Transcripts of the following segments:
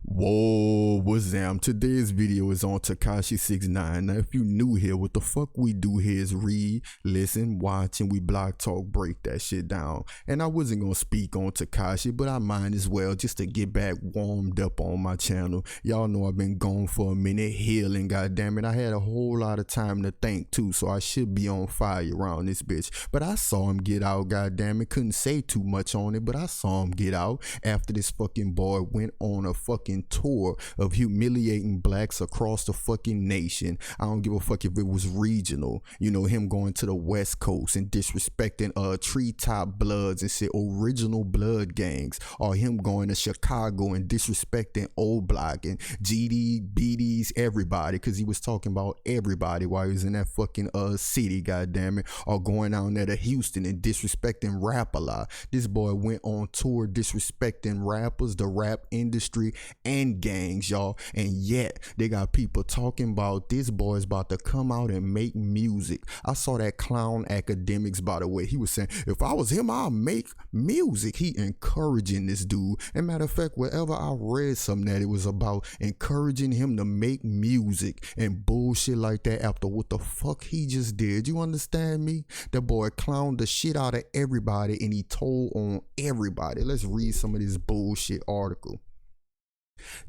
Whoa, what's up? Today's video is on Takashi 69. Now, if you new here, what the fuck we do here is read, listen, watch, and we block talk break that shit down. And I wasn't gonna speak on Takashi, but I might as well just to get back warmed up on my channel. Y'all know I've been gone for a minute healing, goddammit. I had a whole lot of time to think too, so I should be on fire around this bitch. But I saw him get out, goddammit. Couldn't say too much on it, but I saw him get out after this fucking boy went on a fucking tour of humiliating blacks across the fucking nation. I don't give a fuck if it was regional, you know, him going to the West Coast and disrespecting Treetop Bloods and shit, original blood gangs, or him going to Chicago and disrespecting Old Block and GD, BDs, everybody, because he was talking about everybody while he was in that fucking city, goddammit, or going down there to Houston and disrespecting rap a lot. This boy went on tour disrespecting rappers, the rap industry, and gangs, y'all, and yet they got people talking about this boy's about to come out and make music. I saw that clown academics, by the way. He was saying, if I was him, I'll make music. He encouraging this dude. And matter of fact, wherever I read something that it was about encouraging him to make music and bullshit like that after what the fuck he just did. You understand me? That boy clowned the shit out of everybody and he told on everybody. Let's read some of this bullshit article.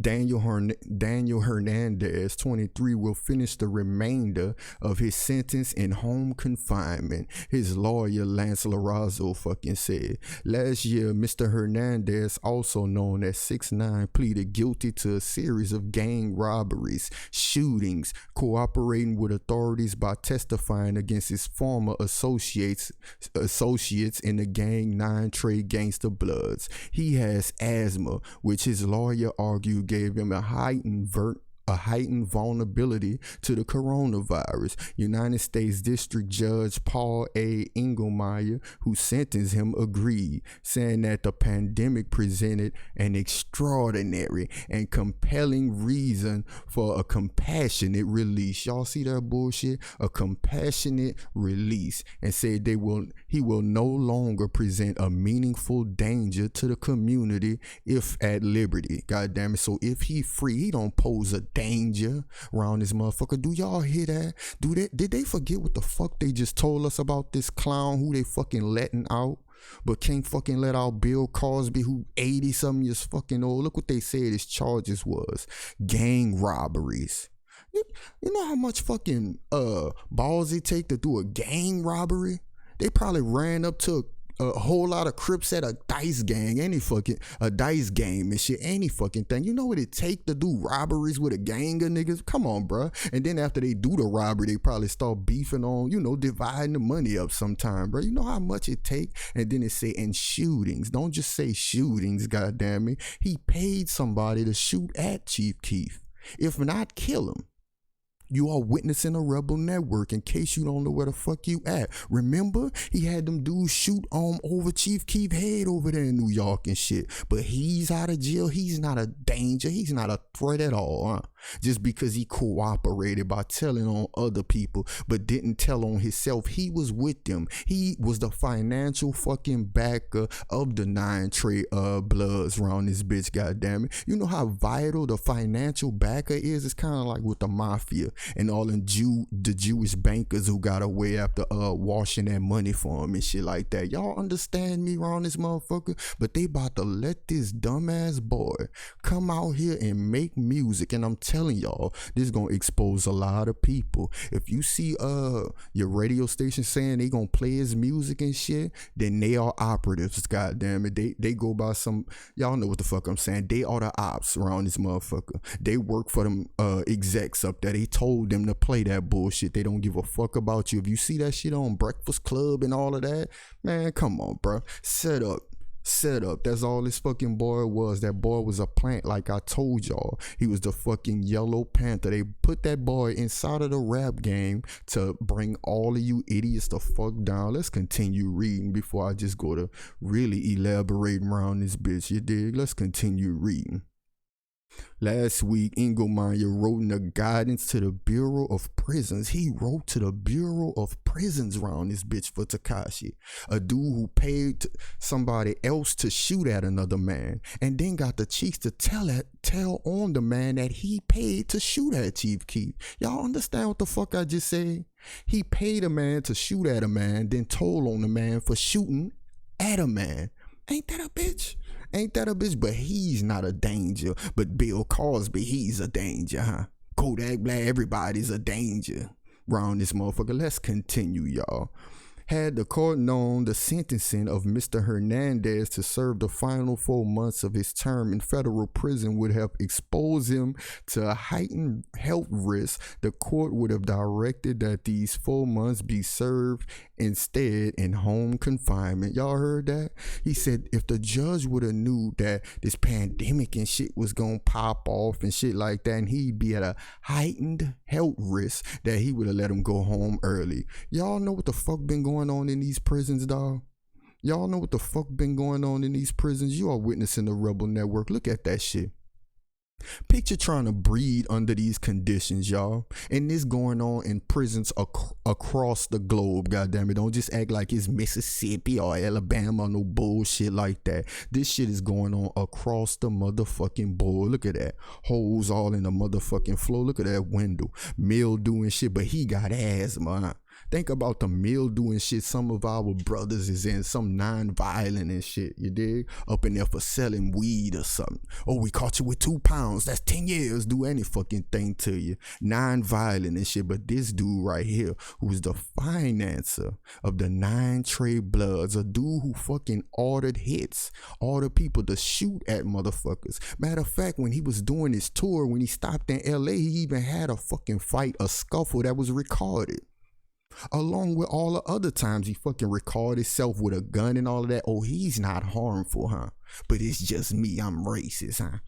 Daniel Hernandez, 23, will finish the remainder of his sentence in home confinement, his lawyer Lance Larazzo fucking said. Last year, Mr. Hernandez, also known as 6ix9ine, pleaded guilty to a series of gang robberies, shootings, cooperating with authorities by testifying against his former associates in the gang 9 Trey Gangsta Bloods. He has asthma, which his lawyer argued gave him a heightened vulnerability to the coronavirus. United States District Judge Paul A. Engelmeyer, who sentenced him, agreed, saying that the pandemic presented an extraordinary and compelling reason for a compassionate release. Y'all see that bullshit? A compassionate release, and said he will no longer present a meaningful danger to the community if at liberty. God damn it. So if he free, he don't pose a danger around this motherfucker. Do y'all hear that? Did they forget what the fuck they just told us about this clown who they fucking letting out, but can't fucking let out Bill Cosby, who 80 something years fucking old? Look what they said his charges was: gang robberies. You know how much fucking balls it take to do a gang robbery? They probably ran up to a whole lot of Crips at a dice gang, a dice game and shit, any fucking thing. You know what it take to do robberies with a gang of niggas? Come on, bruh. And then after they do the robbery, they probably start beefing on, you know, dividing the money up sometime, bruh. You know how much it take? And then it say, and shootings. Don't just say shootings, goddamn it. He paid somebody to shoot at Chief Keef. If not, kill him. You are witnessing a rebel network, in case you don't know where the fuck you at. Remember, he had them dudes shoot over Chief Keef's head over there in New York and shit. But he's out of jail. He's not a danger. He's not a threat at all, huh? Just because he cooperated by telling on other people, but didn't tell on himself. He was with them. He was the financial fucking backer of the 9 Trey Bloods around this bitch, goddammit. You know how vital the financial backer is? It's kind of like with the mafia and all the Jewish bankers who got away after washing that money for him and shit like that. Y'all understand me around this motherfucker? But they about to let this dumbass boy come out here and make music, and I'm telling y'all, this is gonna expose a lot of people. If you see your radio station saying they gonna play his music and shit, then they are operatives, goddamn it. They go by some, y'all know what the fuck I'm saying. They are the ops around this motherfucker. They work for them execs up there. They told them to play that bullshit. They don't give a fuck about you. If you see that shit on Breakfast Club and all of that, man, come on, bro. Set up. That's all this fucking boy was. That boy was a plant, like I told y'all. He was the fucking Yellow Panther. They put that boy inside of the rap game to bring all of you idiots the fuck down. Let's continue reading before I just go to really elaborate around this bitch, you dig? Let's continue reading. Last week, Engelmeyer wrote in a guidance to the Bureau of Prisons. He wrote to the Bureau of Prisons around this bitch for Takashi, a dude who paid somebody else to shoot at another man, and then got the cheeks to tell on the man that he paid to shoot at Chief Keef. Y'all understand what the fuck I just said? He paid a man to shoot at a man, then told on the man for shooting at a man. Ain't that a bitch? Ain't that a bitch? But he's not a danger. But Bill Cosby, he's a danger, huh? Kodak Black, everybody's a danger around this motherfucker. Let's continue, y'all. Had the court known the sentencing of Mr. Hernandez to serve the final 4 months of his term in federal prison would have exposed him to a heightened health risk, the court would have directed that these 4 months be served instead in home confinement. Y'all heard that? He said if the judge would have knew that this pandemic and shit was gonna pop off and shit like that, and he'd be at a heightened health risk, that he would have let him go home early. Y'all know what the fuck been going on in these prisons, dog? Y'all know what the fuck been going on in these prisons? You are witnessing the Rebel Network. Look at that shit. Picture trying to breathe under these conditions, y'all. And this going on in prisons across the globe, goddammit. Don't just act like it's Mississippi or Alabama or no bullshit like that. This shit is going on across the motherfucking board. Look at that. Holes all in the motherfucking floor. Look at that window. Mildew and shit, but he got asthma, huh? Think about the mildew and shit some of our brothers is in, some non-violent and shit, you dig? Up in there for selling weed or something. Oh, we caught you with 2 pounds. That's 10 years. Do any fucking thing to you. Non-violent and shit. But this dude right here, who's the financer of the 9 Trey Bloods, a dude who fucking ordered hits, ordered people to shoot at motherfuckers. Matter of fact, when he was doing his tour, when he stopped in LA, he even had a fucking fight, a scuffle that was recorded. Along with all the other times he fucking recorded himself with a gun and all of that. Oh, he's not harmful, huh? But it's just me, I'm racist, huh?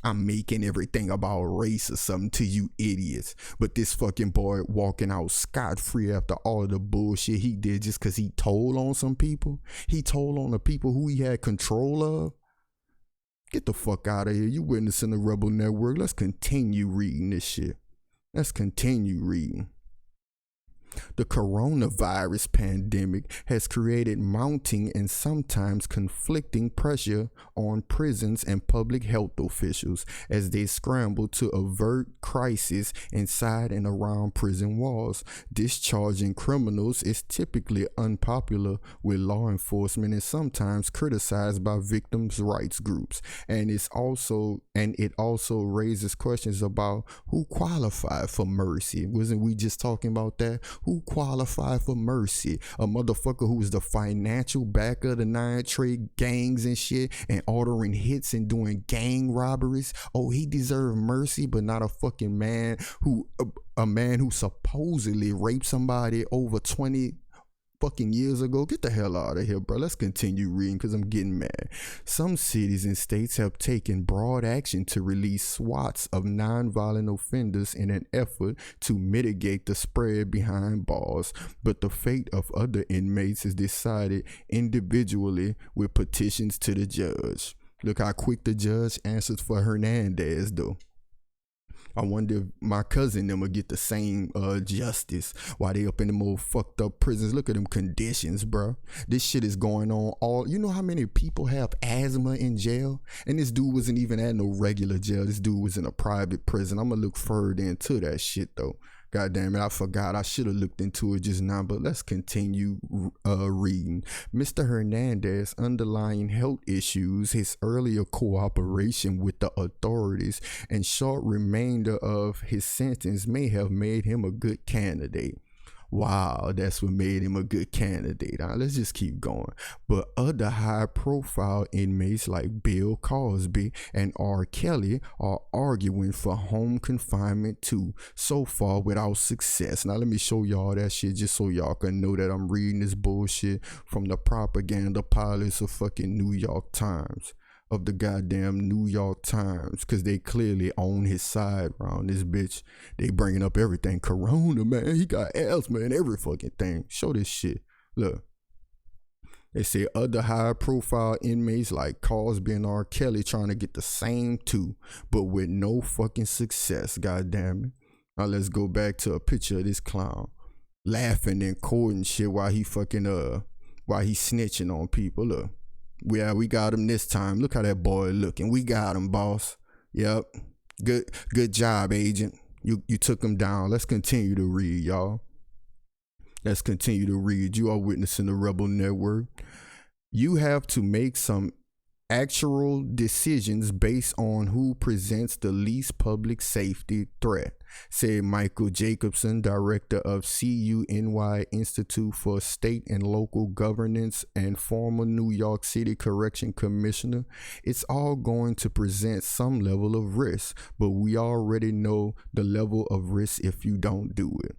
I'm making everything about race or something to you idiots. But this fucking boy walking out scot-free after all of the bullshit he did just because he told on some people. He told on the people who he had control of. Get the fuck out of here. You witnessing the Rebel Network. Let's continue reading this shit. Let's continue reading. The coronavirus pandemic has created mounting and sometimes conflicting pressure on prisons and public health officials as they scramble to avert crisis inside and around prison walls. Discharging criminals is typically unpopular with law enforcement and sometimes criticized by victims' rights groups. And it also raises questions about who qualified for mercy. Wasn't we just talking about that? Who qualified for mercy? A motherfucker who is the financial backer of the 9 Trey gangs and shit and ordering hits and doing gang robberies. Oh, he deserved mercy, but not a fucking man who supposedly raped somebody over 20 fucking years ago. Get the hell out of here, bro. Let's continue reading because I'm getting mad. Some cities and states have taken broad action to release swaths of nonviolent offenders in an effort to mitigate the spread behind bars, but the fate of other inmates is decided individually with petitions to the judge. Look how quick the judge answers for Hernandez, though. I wonder if my cousin them will get the same justice while they up in them old fucked up prisons. Look at them conditions, bro. This shit is going on all. You know how many people have asthma in jail? And this dude wasn't even at no regular jail. This dude was in a private prison. I'm gonna look further into that shit though. God damn it, I forgot. I should have looked into it just now, but let's continue reading. Mr. Hernandez underlying health issues, his earlier cooperation with the authorities, and short remainder of his sentence may have made him a good candidate. Wow, that's what made him a good candidate. Let's just keep going. But other high-profile inmates like Bill Cosby and R. Kelly are arguing for home confinement too, so far without success. Now let me show y'all that shit just so y'all can know that I'm reading this bullshit from the propaganda pilots of fucking New York Times. Of the goddamn New York Times, because they clearly own his side around this bitch. They bringing up everything. Corona, man, he got asthma and every fucking thing. Show this shit. Look. They say other high-profile inmates like Cosby and R. Kelly trying to get the same too, but with no fucking success. God damn it. Now let's go back to a picture of this clown laughing in court and shit while he fucking while he snitching on people. Look, we got him this time. Look how that boy looking. We got him, boss. Yep. Good job, agent. You took him down. Let's continue to read, y'all. Let's continue to read. You are witnessing the Rebel Network. You have to make some actual decisions based on who presents the least public safety threat, said Michael Jacobson, director of CUNY Institute for State and Local Governance and former New York City Correction Commissioner. It's all going to present some level of risk, but we already know the level of risk if you don't do it.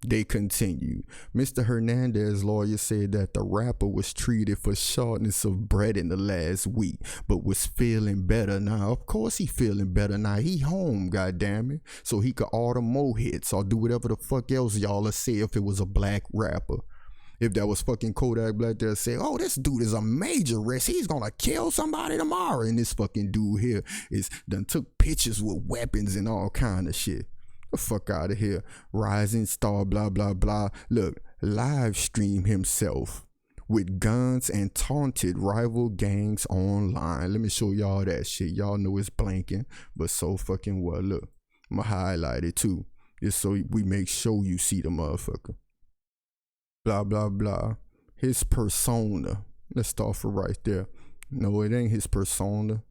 They continued. Mr. Hernandez's lawyer said that the rapper was treated for shortness of breath in the last week, but was feeling better now. Of course he feeling better now. He home, goddammit. So he could order more hits or do whatever the fuck else y'all would say if it was a black rapper. If that was fucking Kodak Black, they'll say, oh, this dude is a major risk. He's gonna kill somebody tomorrow. And this fucking dude here is done took pictures with weapons and all kind of shit. The fuck out of here. Rising star, blah, blah, blah. Look, live stream himself with guns and taunted rival gangs online. Let me show y'all that shit. Y'all know it's blanking, but so fucking well. Look, I'm gonna highlight it too, just so we make sure you see the motherfucker. Blah, blah, blah. His persona. Let's start from right there. No, it ain't his persona.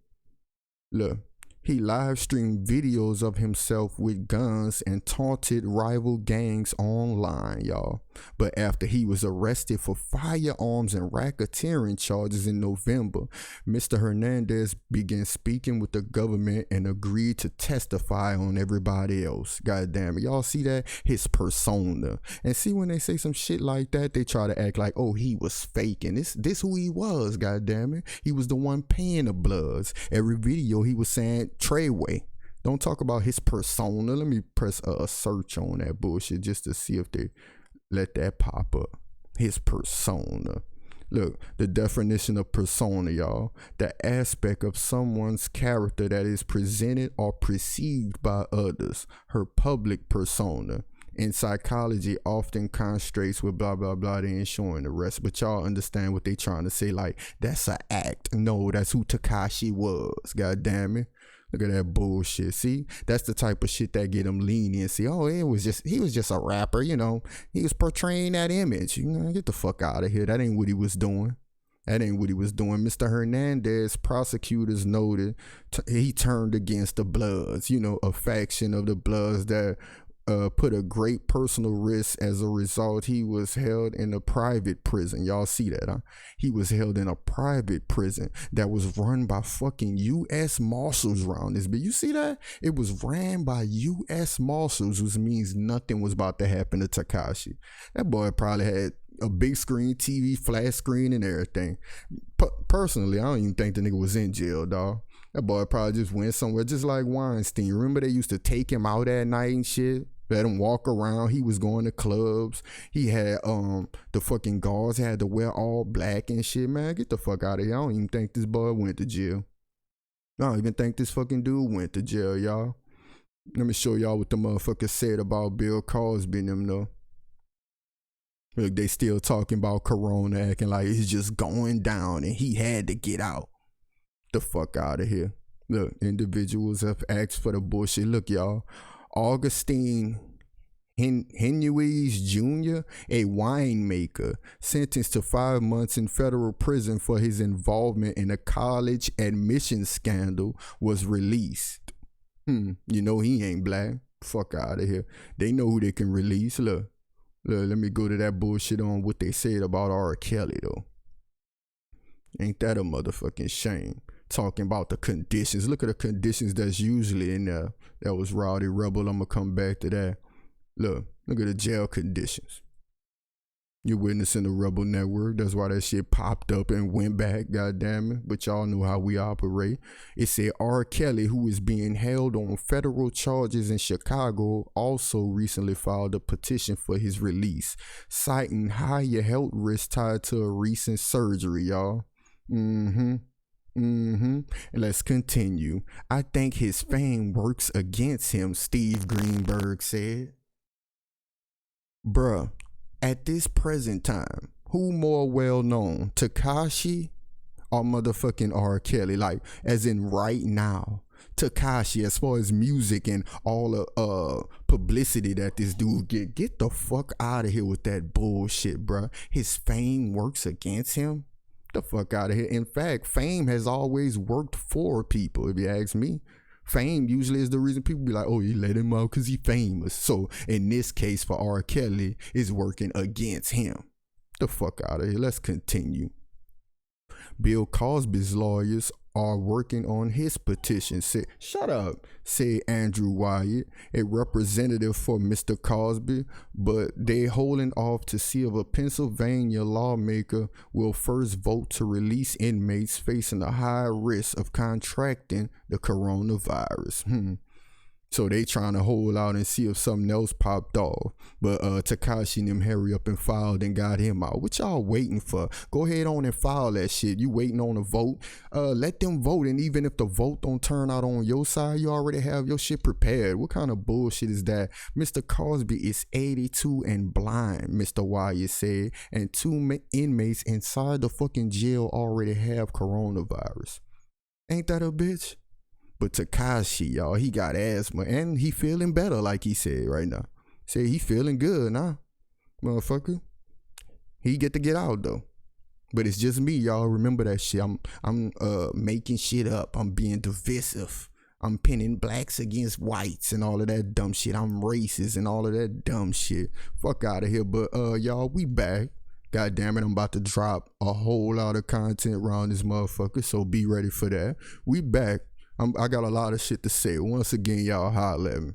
Look. He live streamed videos of himself with guns and taunted rival gangs online, y'all. But after he was arrested for firearms and racketeering charges in November, Mr. Hernandez began speaking with the government and agreed to testify on everybody else. God damn it. Y'all see that? His persona. And see, when they say some shit like that, they try to act like, oh, he was faking. This who he was, god damn it. He was the one paying the bloods. Every video he was saying, Treyway. Don't talk about his persona. Let me press a search on that bullshit just to see if they let that pop up. His persona. Look, the definition of persona, y'all. The aspect of someone's character that is presented or perceived by others. Her public persona. In psychology, often concentrates with blah, blah, blah. They ain't showing the rest. But y'all understand what they trying to say. Like, that's an act. No, that's who Takashi was. God damn it. Look at that bullshit. See, that's the type of shit that get him leniency. Oh, he was just a rapper, you know. He was portraying that image. You know, get the fuck out of here. That ain't what he was doing. That ain't what he was doing. Mr. Hernandez, prosecutors noted, he turned against the Bloods. You know, a faction of the Bloods that put a great personal risk. As a result, he was held in a private prison. Y'all see that, huh? He was held in a private prison that was run by fucking U.S. Marshals around this. But you see that? It was ran by U.S. Marshals, which means nothing was about to happen to Takashi. That boy probably had a big screen TV, flat screen, and everything. Personally, I don't even think the nigga was in jail, dog. That boy probably just went somewhere, just like Weinstein. Remember they used to take him out at night and shit? Let him walk around. He was going to clubs. He had the fucking guards had to wear all black and shit. Man, get the fuck out of here. I don't even think this boy went to jail. I don't even think this fucking dude went to jail, y'all. Let me show y'all what the motherfucker said about Bill Cosby and them, though. Look, they still talking about Corona, acting like it's just going down and he had to get out. The fuck out of here. Look, individuals have asked for the bullshit. Look, y'all. Augustine Henues Jr., a winemaker, sentenced to 5 months in federal prison for his involvement in a college admission scandal, was released. You know he ain't black. Fuck out of here. They know who they can release. Look, let me go to that bullshit on what they said about R. Kelly, though. Ain't that a motherfucking shame? Talking about the conditions. Look at the conditions that's usually in there. That was Rowdy Rebel. I'm gonna come back to that. Look at the jail conditions. You're witnessing the Rebel Network. That's why that shit popped up and went back, goddamn it. But y'all know how we operate. It said R. Kelly, who is being held on federal charges in Chicago, also recently filed a petition for his release, citing higher health risks tied to a recent surgery, y'all. And let's continue. I think his fame works against him, Steve Greenberg said. Bruh, at this present time, who more well known, Takashi or motherfucking R. Kelly? Like, as in right now, Takashi, as far as music and all the publicity that this dude get the fuck out of here with that bullshit, bruh. His fame works against him. The fuck out of here. In fact, fame has always worked for people, if you ask me. Fame usually is the reason people be like, oh, you let him out because he famous. So in this case for R. Kelly, it's working against him. The fuck out of here. Let's continue. Bill Cosby's lawyers are working on his petition. Shut up, said Andrew Wyatt, a representative for Mr. Cosby, but they holding off to see if a Pennsylvania lawmaker will first vote to release inmates facing a high risk of contracting the coronavirus. So they trying to hold out and see if something else popped off. But Takashi and them hurry up and filed and got him out. What y'all waiting for? Go ahead on and file that shit. You waiting on a vote? Let them vote. And even if the vote don't turn out on your side, you already have your shit prepared. What kind of bullshit is that? Mr. Cosby is 82 and blind, Mr. Wyatt said. And 2 inmates inside the fucking jail already have coronavirus. Ain't that a bitch? But Takashi, y'all, he got asthma and he feeling better, like he said right now. Say he feeling good now, motherfucker. He get to get out though. But it's just me, y'all. Remember that shit. I'm making shit up. I'm being divisive. I'm pinning blacks against whites and all of that dumb shit. I'm racist and all of that dumb shit. Fuck out of here. But y'all, we back. God damn it, I'm about to drop a whole lot of content around this motherfucker. So be ready for that. We back. I got a lot of shit to say. Once again, y'all holler at me.